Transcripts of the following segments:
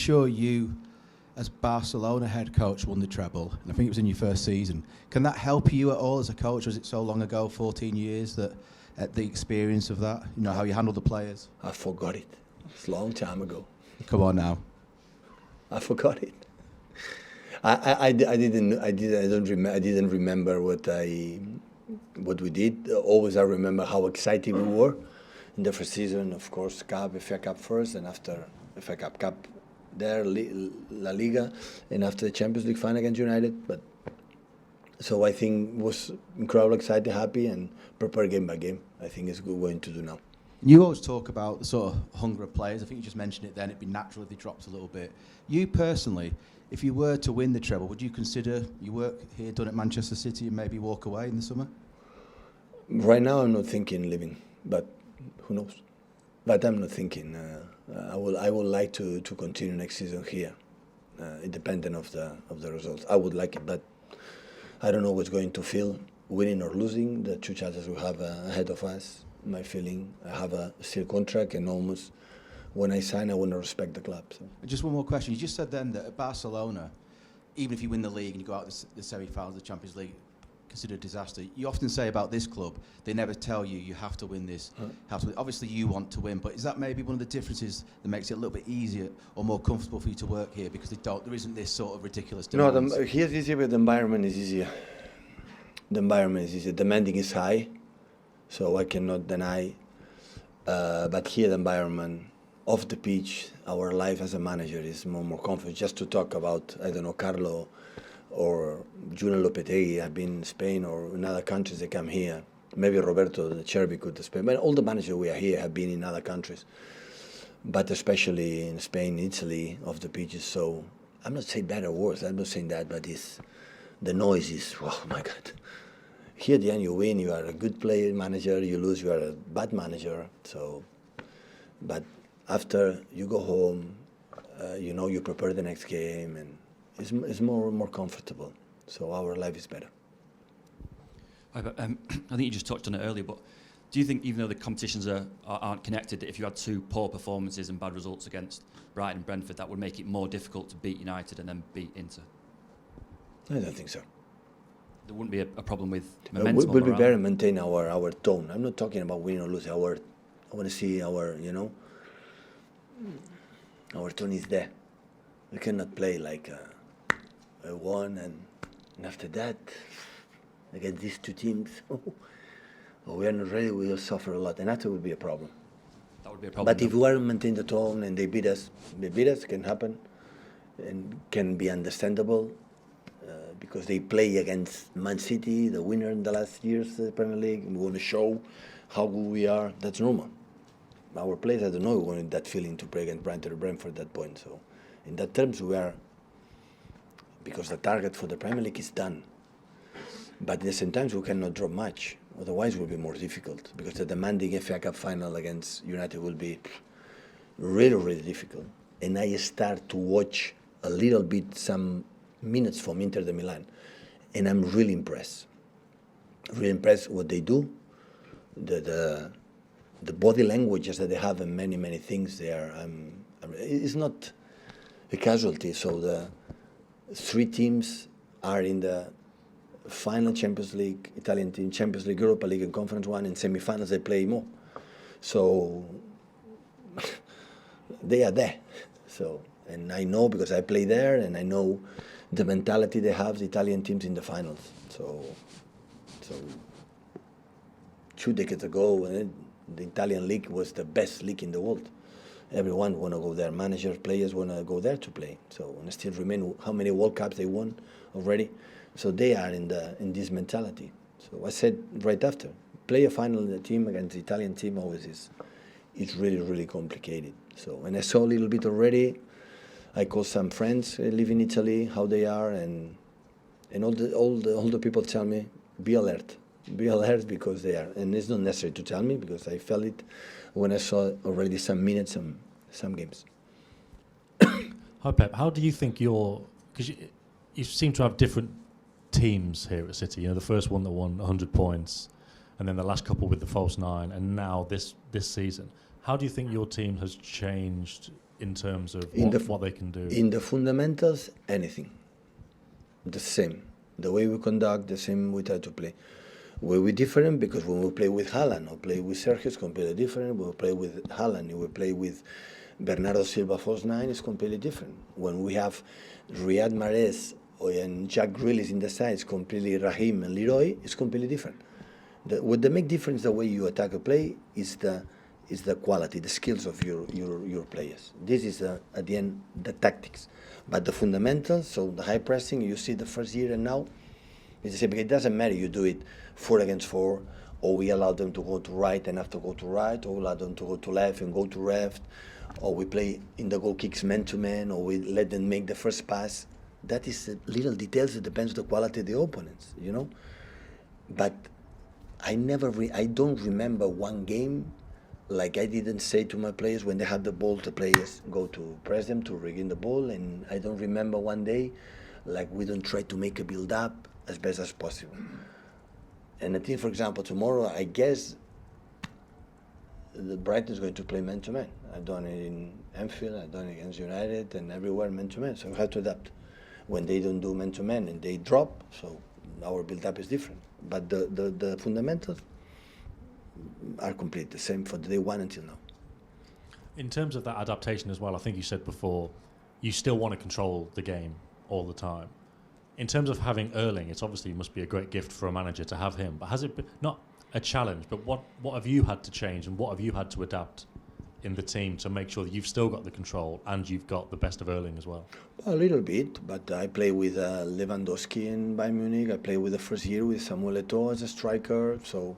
Sure, you, as Barcelona head coach, won the treble, and I think it was in your first season. Can that help you at all as a coach? Was it so long ago, 14 years, that the experience of that, you know, how you handle the players? I forgot it. It's a long time ago. Come on now. I forgot it. I didn't remember what we did. Always I remember how excited we were in the first season. Of course, FA Cup first, and after FA Cup there, La Liga, and after the Champions League final against United. But so I think it was incredibly excited, happy, and prepare game by game. I think it's good going to do now. You always talk about the sort of hunger of players. I think you just mentioned it then. It'd be natural if they dropped a little bit. You personally, if you were to win the treble, would you consider your work here done at Manchester City and maybe walk away in the summer? Right now, I'm not thinking leaving, but who knows? But I'm not thinking. I would like to continue next season here, independent of the results. I would like it, but I don't know what's going to feel winning or losing. The two chances we have ahead of us. My feeling, I have a still contract, and almost when I sign, I want to respect the club. So. Just one more question. You just said then that at Barcelona, even if you win the league and you go out the semi-finals of the Champions League, considered a disaster. You often say about this club, they never tell you you have to win this. Have to win. Obviously, you want to win, but is that maybe one of the differences that makes it a little bit easier or more comfortable for you to work here because there isn't this sort of ridiculous demands? No, here's easier, but the environment is easier. The environment is easier. Demanding is high, so I cannot deny. But here, the environment off the pitch, our life as a manager is more comfortable. Just to talk about, I don't know, Carlo or Julian Lopetegui have been in Spain or in other countries. They come here. Maybe Roberto, the Cherby, could Spain. But all the managers we are here have been in other countries. But especially in Spain, Italy, off the pitches. So I'm not saying bad or worse. I'm not saying that, but the noise is, oh my God. Here at the end, you win, you are a good player, manager. You lose, you are a bad manager. So, but after you go home, you prepare the next game, and it's more comfortable. So our life is better. I think you just touched on it earlier, but do you think even though the competitions aren't connected, that if you had two poor performances and bad results against Brighton and Brentford, that would make it more difficult to beat United and then beat Inter? I don't think so. There wouldn't be a problem with momentum. We'll be better maintain our tone. I'm not talking about winning or losing. I want to see our tone is there. We cannot play like a one and after that against these two teams. We are not ready. We will suffer a lot, and that will be a problem. That would be a problem. But if we are maintain the tone and they beat us, can happen, and can be understandable. Because they play against Man City, the winner in the last years of the Premier League, and we want to show how good we are. That's normal. Our players, I don't know, we wanted that feeling to play against Brighton or Brentford at that point. So, in that terms, we are, because the target for the Premier League is done. But at the same time, we cannot drop much. Otherwise, it will be more difficult, because the demanding FA Cup final against United will be really, really difficult. And I start to watch a little bit some minutes from Inter Milan, and I'm really impressed. Really impressed what they do, the body languages that they have, and many things there. It's not a casualty. So the three teams are in the final Champions League, Italian team, Champions League, Europa League, and Conference 1, and semi-finals they play more. So they are there. So, and I know because I play there, and I know the mentality they have, the Italian teams in the finals. So 2 decades ago, the Italian league was the best league in the world. Everyone want to go there. Managers, players want to go there to play. So, and still remain how many World Cups they won already. So they are in this mentality. So I said right after, play a final in the team against the Italian team always is. It's really, really complicated. So, and I saw a little bit already. I call some friends who live in Italy, how they are, and all the people tell me, be alert because they are. And it's not necessary to tell me because I felt it when I saw already some minutes, some games. Hi Pep, how do you think because you seem to have different teams here at City. You know, the first one that won 100 points, and then the last couple with the false nine, and now this season. How do you think your team has changed in terms of In what they can do? In the fundamentals, anything. The same. The way we conduct, the same we try to play. Where we different because when we play with Haaland or play with Sergio, it's completely different. When we play with Haaland, we play with Bernardo Silva false nine, it's completely different. When we have Riyad Mahrez and Jack Grealish in the side, it's completely Raheem and Leroy, it's completely different. What the make difference the way you attack a play is the quality, the skills of your players. This is at the end the tactics, but the fundamentals. So the high pressing you see the first year and now, it's the same. It doesn't matter you do it 4 against 4, or we allow them to go to right and have to go to right, or we allow them to go to left and go to left, or we play in the goal kicks man to man, or we let them make the first pass. That is little details. It depends on the quality of the opponents, you know. But I don't remember one game like I didn't say to my players when they had the ball, the players go to press them to regain the ball, and I don't remember one day like we don't try to make a build up as best as possible. And I think, for example, tomorrow I guess the Brighton is going to play man to man. I've done it in Anfield, I've done it against United, and everywhere man to man. So we have to adapt. When they don't do man to man and they drop, so our build up is different. But the fundamentals are completely the same for day one until now. In terms of that adaptation as well, I think you said before, you still want to control the game all the time. In terms of having Erling, it's obviously must be a great gift for a manager to have him. But has it been, not a challenge, but what have you had to change and what have you had to adapt in the team to make sure that you've still got the control and you've got the best of Erling as well? A little bit, but I play with Lewandowski in Bayern Munich. I play with the first year with Samuel Eto'o as a striker. So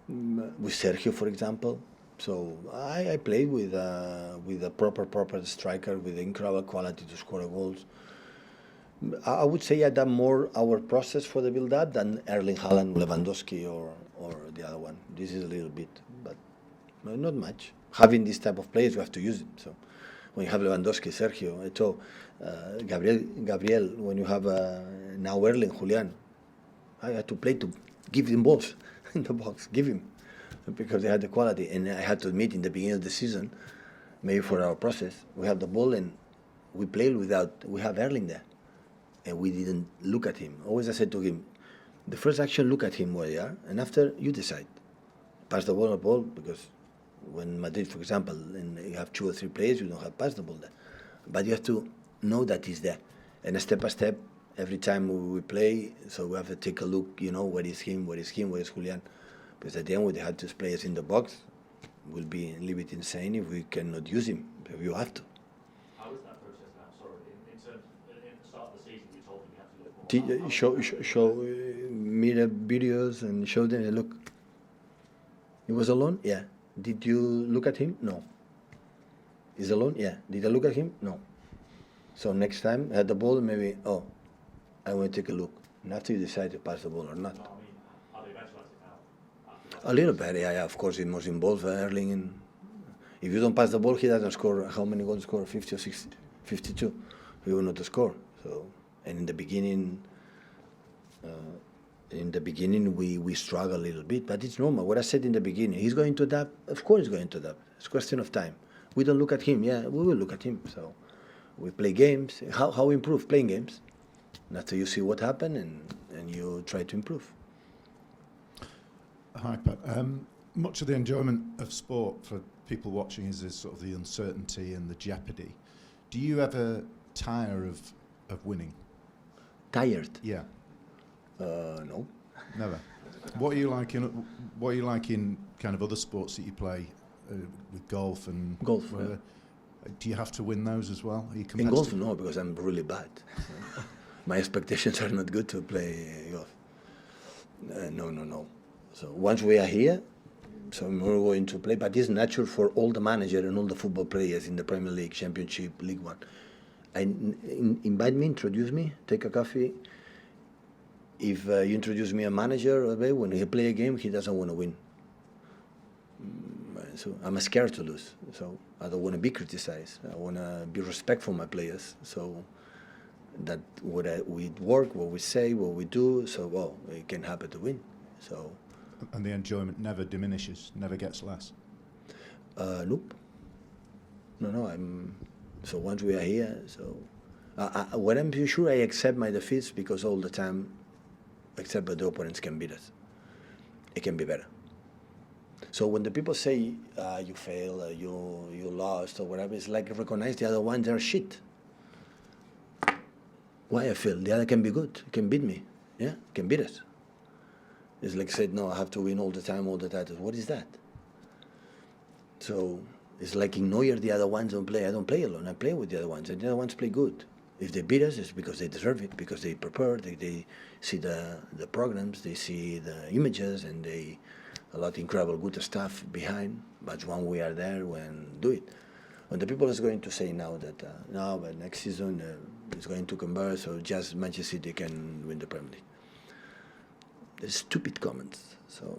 with Sergio, for example. So I played with a proper striker with incredible quality to score goals. I would say I done more our process for the build-up than Erling Haaland, Lewandowski, or the other one. This is a little bit, but not much. Having this type of players, we have to use it. So when you have Lewandowski, Sergio, Eto'o, Gabriel, when you have now Erling, Julian, I had to play to give them balls in the box, give him, because they had the quality. And I had to admit in the beginning of the season, maybe for our process, we have the ball and we played without, we have Erling there. And we didn't look at him. Always I said to him, the first action, look at him where you are, and after you decide. Pass the ball, because when Madrid, for example, and you have 2 or 3 players, you don't have pass the ball there. But you have to know that he's there. And step by step, every time we play, so we have to take a look, you know, where is him, where is Julian. Because at the end, when they have 2 players in the box, we'll be a little bit insane if we cannot use him. You have to. How is that process now? Sorry, in terms of, at the start of the season, you told them you have to look more. Show me the videos and show them, look, he was alone? Yeah. Did you look at him? No. He's alone? Yeah. Did I look at him? No. So next time I had the ball, maybe, I want to take a look. And after you decide to pass the ball or not. No, I mean, are they better at it now? A little bit, yeah, of course, he was involved, Erling. And if you don't pass the ball, he doesn't score. How many goals score? 50 or 60? 52. He will not score. So, and in the beginning, we struggle a little bit, but it's normal. What I said in the beginning, he's going to adapt. Of course, he's going to adapt. It's a question of time. We don't look at him. Yeah, we will look at him. So, we play games. How we improve? Playing games. And after you see what happened, and you try to improve. Hi, Pep. Much of the enjoyment of sport for people watching is sort of the uncertainty and the jeopardy. Do you ever tire of winning? Tired? Yeah. No. Never. What are you like in kind of other sports that you play with golf and Golf. whatever? Do you have to win those as well? Are you In competitive? golf, no, because I'm really bad. My expectations are not good to play golf. No. So once we are here, so we're going to play. But it's natural for all the managers and all the football players in the Premier League, Championship, League One. Invite me, introduce me, take a coffee. If you introduce me a manager, when he play a game, he doesn't want to win. So I'm scared to lose. So I don't want to be criticized. I want to be respectful of my players. So that we work, what we say, what we do. So it can happen to win. So. And the enjoyment never diminishes, never gets less. Nope. So once we are here, so when I'm sure I accept my defeats because all the time, accept that the opponents can beat us. It can be better. So when the people say you fail, you lost or whatever, it's like recognize the other ones are shit. Why I fail? The other can be good, can beat me, yeah, can beat us. It's like said, no, I have to win all the time, all the titles. What is that? So it's like ignore the other ones, don't play. I don't play alone, I play with the other ones, and the other ones play good. If they beat us, it's because they deserve it, because they prepare, they see the programs, they see the images, and they a lot of incredible good stuff behind. But when we are there, when do it. When the people is going to say now that no, but next season it's going to convert, so just Manchester City can win the Premier League. There's stupid comments. So,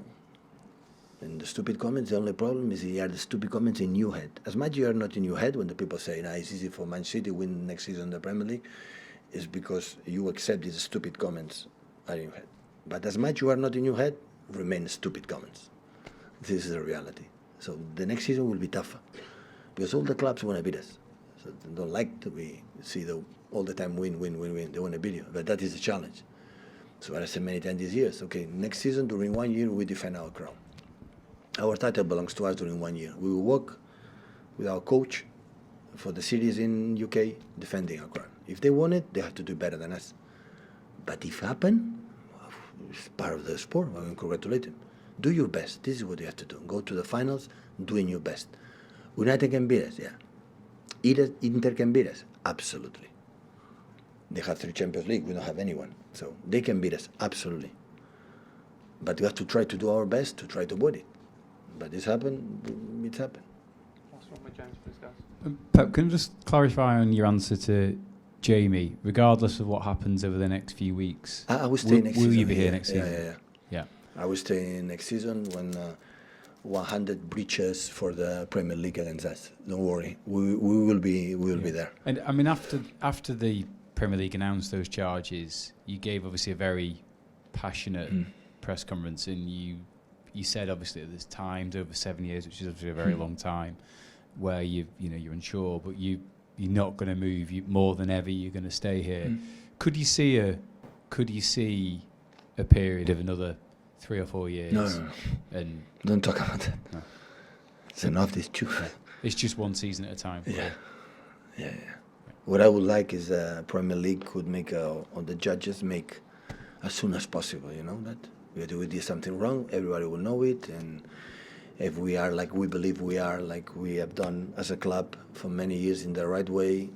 and the stupid comments, the only problem is they are the stupid comments in your head. As much you are not in your head when the people say, nah, it's easy for Man City to win next season the Premier League, is because you accept these stupid comments are in your head. But as much you are not in your head, remain stupid comments. This is the reality. So the next season will be tougher because all the clubs want to beat us. So they don't like to see all the time win. They want to beat you, but that is a challenge. So I said many times this year, okay, next season during 1 year we defend our crown. Our title belongs to us during 1 year. We will work with our coach for the series in UK defending our crown. If they want it, they have to do better than us. But if it happen, it's part of the sport. I can congratulate them. Do your best. This is what you have to do. Go to the finals, doing your best. United can beat us, yeah. Inter can beat us, absolutely. They have 3 Champions League. We don't have anyone, so they can beat us, absolutely. But we have to try to do our best to try to avoid it. But it's happened. It's happened. Last one with James, please, guys. Pep, can you just clarify on your answer to Jamie? Regardless of what happens over the next few weeks, I will stay next season. Will you be here next season? Yeah. I will stay next season when 100 breaches for the Premier League against us. Don't worry, we will be there. And I mean, after the Premier League announced those charges, you gave obviously a very passionate press conference, and you said obviously that there's times over 7 years, which is obviously a very long time, where you're unsure, but you're not going to move. More than ever, you're going to stay here. Could you see a period of another 3 or 4 years? No. And don't talk about that. No. It's enough. This too. It's just one season at a time. Yeah. What I would like is Premier League could make, or the judges make, as soon as possible. You know that we did something wrong, everybody will know it, and if we are like we believe we are, like we have done as a club for many years in the right way,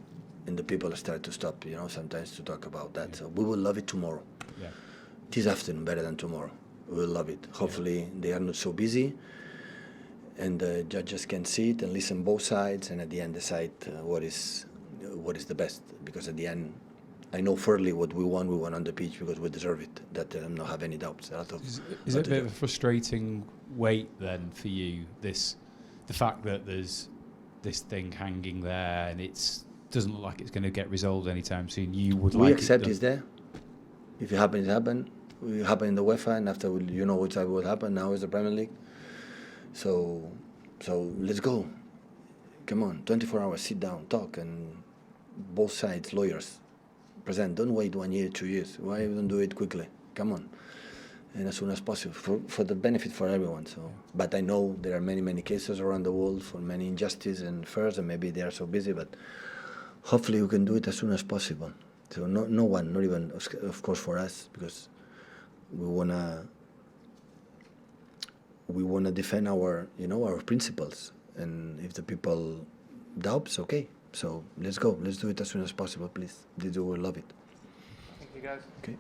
and the people start to stop, sometimes to talk about that. So we will love it tomorrow. Yeah. This afternoon better than tomorrow. We will love it. Hopefully they are not so busy, and the judges can see it and listen both sides, and at the end decide what is the best. Because at the end, I know fairly what we want on the pitch because we deserve it. That I don't have any doubts. Is it a bit of a frustrating weight then for you? The fact that there's this thing hanging there and it doesn't look like it's going to get resolved anytime soon. We accept it's there. If it happens, it happens. It happened in the UEFA, and after which will happen. Now is the Premier League. So let's go. Come on, 24 hours, sit down, talk, and both sides, lawyers, present. Don't wait 1 year, 2 years. Why you don't do it quickly? Come on, and as soon as possible for the benefit for everyone. So, but I know there are many cases around the world for many injustice and first, and maybe they are so busy. But hopefully, we can do it as soon as possible. So no one, not even of course for us, because we wanna defend our our principles, and if the people doubts, okay. So let's go. Let's do it as soon as possible, please. We will love it. Thank you, guys. Okay.